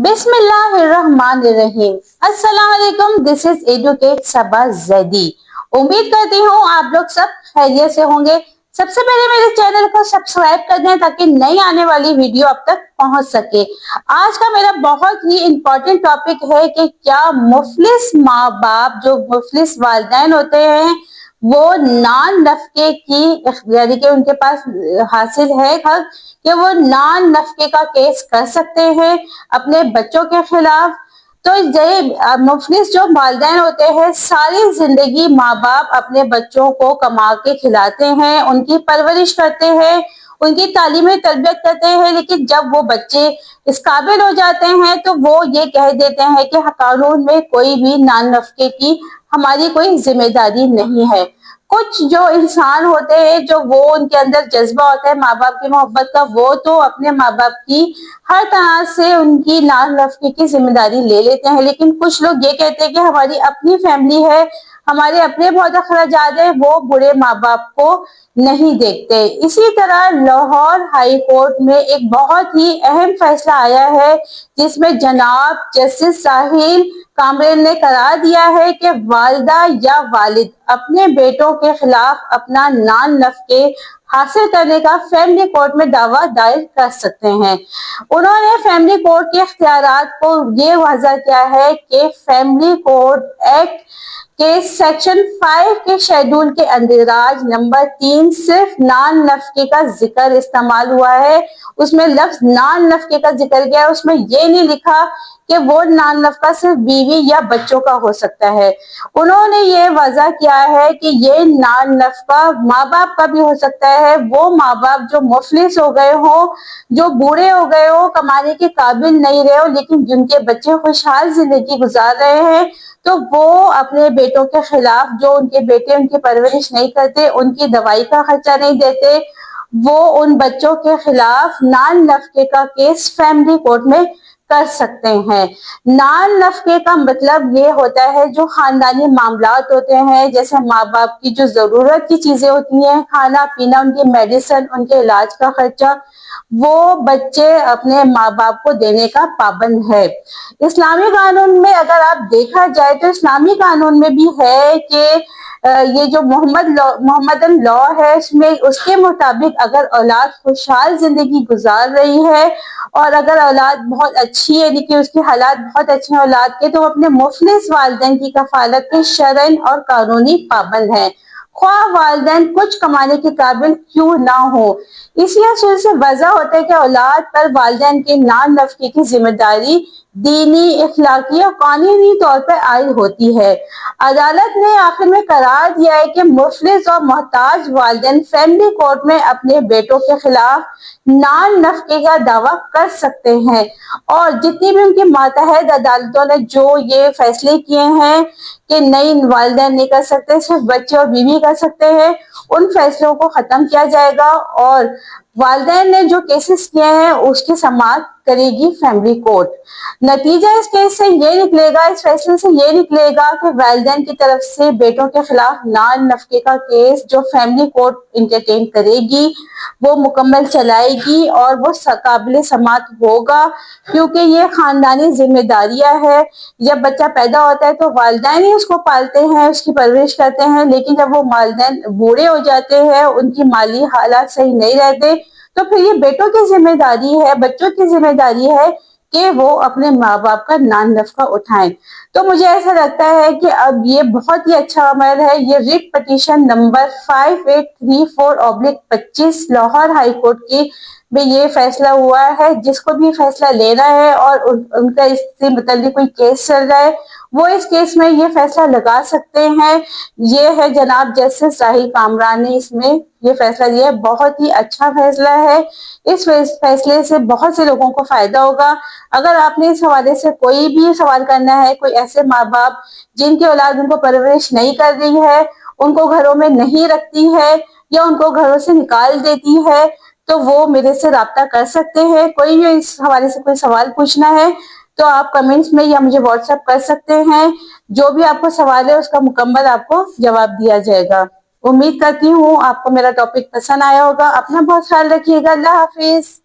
बिस्मिल्लाहिर्रहमानिर्रहीम। अस्सलाम वालेकुम, दिस इज एडुकेट सबा जैदी। उम्मीद करती हूँ आप लोग सब खैरियत से होंगे। सबसे पहले मेरे चैनल को सब्सक्राइब कर दें ताकि नई आने वाली वीडियो आप तक पहुंच सके। आज का मेरा बहुत ही इम्पोर्टेंट टॉपिक है कि क्या मुफलिस माँ बाप, जो मुफलिस वालिदैन होते हैं, वो नान नफके की, यानी कि उनके पास हासिल है हक कि वो नान नफके का केस कर सकते हैं अपने बच्चों के खिलाफ। तो ये मुफलिस जो वालिदैन होते हैं, सारी जिंदगी माँ बाप अपने बच्चों को कमा के खिलाते हैं, उनकी परवरिश करते हैं, उनकी तालीम तरबियत करते हैं, लेकिन जब वो बच्चे इस काबिल हो जाते हैं तो वो ये कह देते हैं कि कानून में कोई भी नान नफके की हमारी कोई जिम्मेदारी नहीं है। कुछ जो इंसान होते हैं, जो वो उनके अंदर जज्बा होता है माँ बाप की मोहब्बत का, वो तो अपने माँ बाप की हर तरह से उनकी नान नफके की जिम्मेदारी ले लेते हैं, लेकिन कुछ लोग ये कहते हैं कि हमारी अपनी फैमिली है, हमारे अपने बहुत अखराजात है, वो बुरे माँ बाप को नहीं देखते। इसी तरह लाहौर हाई कोर्ट में एक बहुत ही अहम फैसला आया है, जिसमें जनाब जस्टिस साहिल कामरेन ने करार दिया है कि वालिदा या वालिद अपने बेटों के खिलाफ अपना नान नफके हासिल करने का फैमिली कोर्ट में दावा दायर कर सकते हैं। उन्होंने फैमिली कोर्ट के इख्तियारात को ये वाज़ा किया है कि फैमिली कोर्ट एक्ट के सेक्शन 5 के शेड्यूल के अंदराज नंबर 3 सिर्फ नान नफके का जिक्र इस्तेमाल हुआ है। उसमें लफ्ज नान नफके का जिक्र किया है, उसमें ये नहीं लिखा कि वो नान नफका सिर्फ बीवी या बच्चों का हो सकता है। उन्होंने ये वजह किया है कि ये नान नफका माँ बाप का भी हो सकता है। वो माँ बाप जो मुफलिस हो गए हो, जो बूढ़े हो गए हो, कमाने के काबिल नहीं रहे हो, लेकिन जिनके बच्चे खुशहाल जिंदगी गुजार रहे हैं, तो वो अपने बेटों के खिलाफ, जो उनके बेटे उनकी परवरिश नहीं करते, उनकी दवाई का खर्चा नहीं देते, वो उन बच्चों के खिलाफ नान नफके का केस फैमिली कोर्ट में कर सकते हैं। नान नफके का मतलब ये होता है जो खानदानी मामलात होते हैं, जैसे माँ बाप की जो जरूरत की चीजें होती हैं, खाना पीना, उनकी मेडिसिन, उनके इलाज का खर्चा, वो बच्चे अपने माँ बाप को देने का पाबंद है। इस्लामी कानून में अगर आप देखा जाए तो इस्लामी कानून में भी है कि ये जो मोहम्मदन लॉ है, इसमें उसके मुताबिक अगर औलाद खुशहाल जिंदगी गुजार रही है और अगर औलाद बहुत अच्छी है, लेकिन उसके हालात बहुत अच्छे हैं औलाद के, तो अपने मुफलिस वालिदैन की कफालत के शरअन और कानूनी पाबंद है, ख्वाह वालिदैन कुछ कमाने के काबिल क्यों ना हो। इसी असूल से वजह होता है कि औलाद पर वालिदैन के नान नफके की जिम्मेदारी दीनी, इखलाकी और कानूनी तौर पर आयद होती है। अदालत ने आखिर में करार दिया है कि मुफलिस और मोहताज वालिदैन फैमिली कोर्ट में अपने बेटों के खिलाफ नान नफके का दावा कर सकते हैं, और जितनी भी उनकी मातहत अदालतों ने जो ये फैसले किए हैं कि नई वालिदैन नहीं कर सकते, सिर्फ बच्चे और बीवी कर सकते हैं, उन फैसलों को खत्म किया जाएगा और वालिदैन ने जो केसेस किए हैं उसकी समाअत करेगी फैमिली कोर्ट। नतीजा इस केस से ये निकलेगा, इस फैसले से ये निकलेगा कि वालिदैन की तरफ से बेटों के खिलाफ नान नफके का केस जो फैमिली कोर्ट इंटरटेन करेगी, वो मुकम्मल चलाएगी और वो काबिल समाअत होगा, क्योंकि ये खानदानी जिम्मेदारियां है। जब बच्चा पैदा होता है तो वालिदैन ही उसको पालते हैं, उसकी परवरिश करते हैं, लेकिन जब वो वालिदैन बूढ़े हो जाते हैं, उनकी माली हालात सही नहीं रहते, तो फिर ये बेटों की जिम्मेदारी है, बच्चों की जिम्मेदारी है कि वो अपने माँ बाप का नान नफका उठाएं। तो मुझे ऐसा लगता है कि अब ये बहुत ही अच्छा अमल है। ये writ petition number 5834/25 Lahore high court की में ये फैसला हुआ है। जिसको भी फैसला लेना है और उनका इससे मुताल्लिक कोई केस चल रहा है, वो इस केस में ये फैसला लगा सकते हैं। ये है जनाब जस्टिस साहिल कामरान ने इसमें ये फैसला दिया है। बहुत ही अच्छा फैसला है। इस फैसले से बहुत से लोगों को फायदा होगा। अगर आपने इस हवाले से कोई भी सवाल करना है, कोई ऐसे माँ बाप जिनकी औलाद उनको परवरिश नहीं कर रही है, उनको घरों में नहीं रखती है या उनको घरों से निकाल देती है, तो वो मेरे से राब्ता कर सकते हैं। कोई भी इस हवाले से कोई सवाल पूछना है तो आप कमेंट्स में या मुझे व्हाट्सएप कर सकते हैं। जो भी आपको सवाल है उसका मुकम्मल आपको जवाब दिया जाएगा। उम्मीद करती हूँ आपको मेरा टॉपिक पसंद आया होगा। अपना बहुत ख्याल रखिएगा। अल्लाह हाफिज।